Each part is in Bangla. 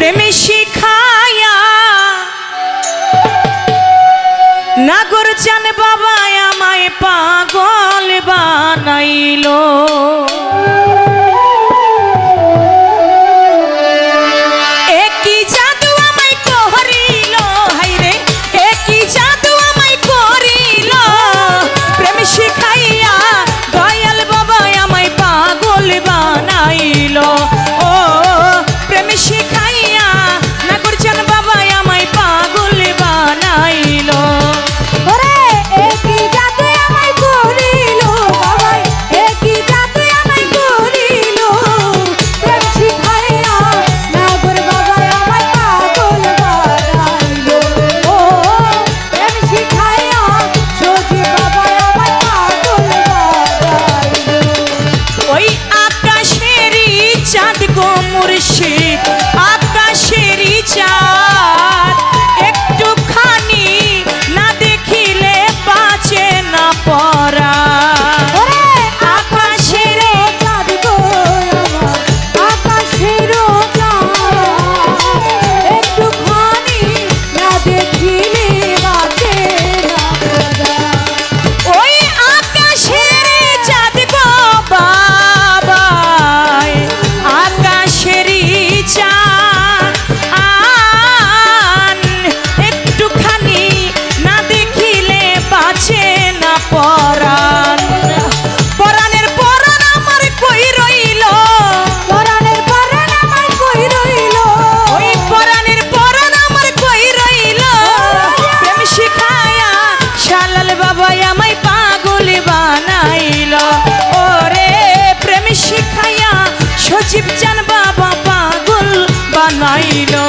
প্রেমে শিখায়া নাগর চান বাবা আমায় পাগল বানাইলো। একই জাদু আমায় করিল, হায়রে একই জাদু আমায় করিল। প্রেম শিখাইয়া দয়াল বাবা আমায় পাগল বানাইলো। ও প্রেম শিখাইয়া নাগর চান বাবা আমায় পাগল বানাইলো। আকাশেরই চাঁদ একটুখানি না দেখিলে বাঁচে না পরা। আকাশের চাঁদ গো আকাশের একটুখানি না দেখিলে বাঁচে না পরা। ওই আকাশের চাঁদ গো বাবা আকাশেরই একটুখানি না দেখিলে বাঁচে না পরাণ। পরাণের পরাণ আমার কই রইল, পরাণের পরাণ আমার কই রইল, ওই পরাণের পরাণ আমার কই রইল। প্রেম শিখায়া শালাল বাবা আমায় পাগল বানাইলো। ওরে প্রেম শিখায়া সজীব চান বাবা পাগল বানাইলো।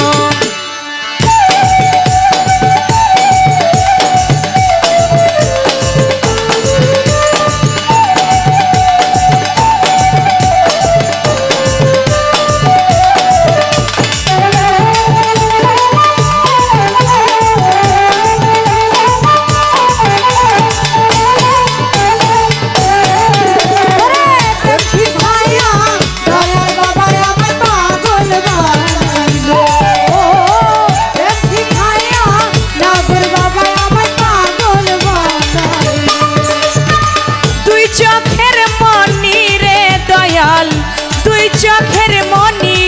চোখের মনি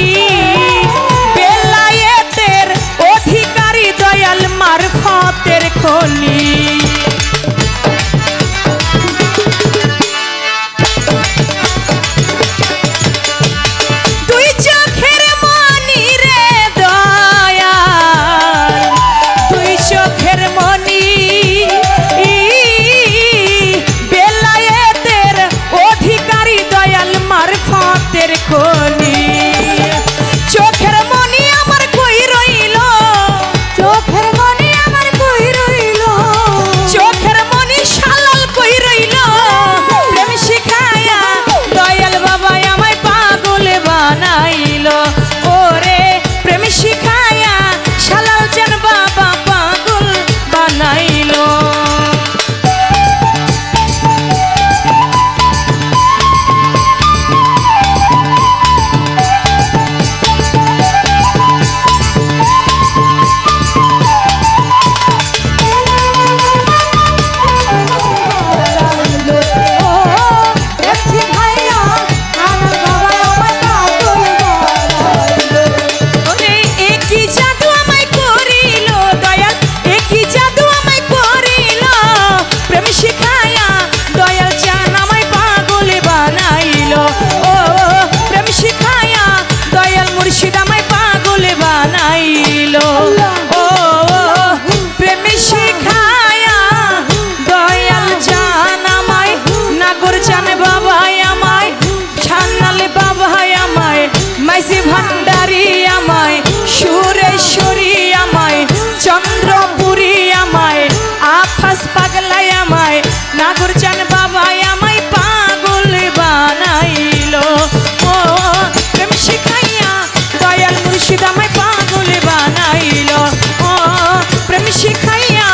বেলায়েতের অধিকারী দয়াল মারফতের খনি। দুই চোখের মনি রে দয়াল, দুই চোখের মনি বেলায়েতের অধিকারী দয়াল মারফতের খনি। চোখের মনি আমার কই রইল, চোখের মনি আমার কই রইল, চোখের মনি শালাল কই রইল। প্রেম শিখায়া দয়াল বাবা আমায় পাগল বানাইলো। ওরে প্রেম শিখায়া শালাল চান বাবা পাগল বানাইলো। ভান্ডারি আমায় সুরেশ্বরী আমায় চন্দ্রপুরী আমায় আফাস পাগলাই আমায় নাগর চান বাবা আমায় পাগল বানাইলো। ও প্রেম শিখাইয়া দয়াল মুর্শিদ আমায় পাগল বানাইলো। ও প্রেম শিখাইয়া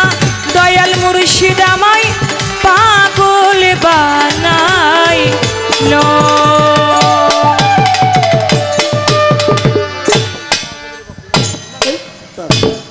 দয়াল মুর্শিদ আমায় পাগল বানাইলো। উস্তাদ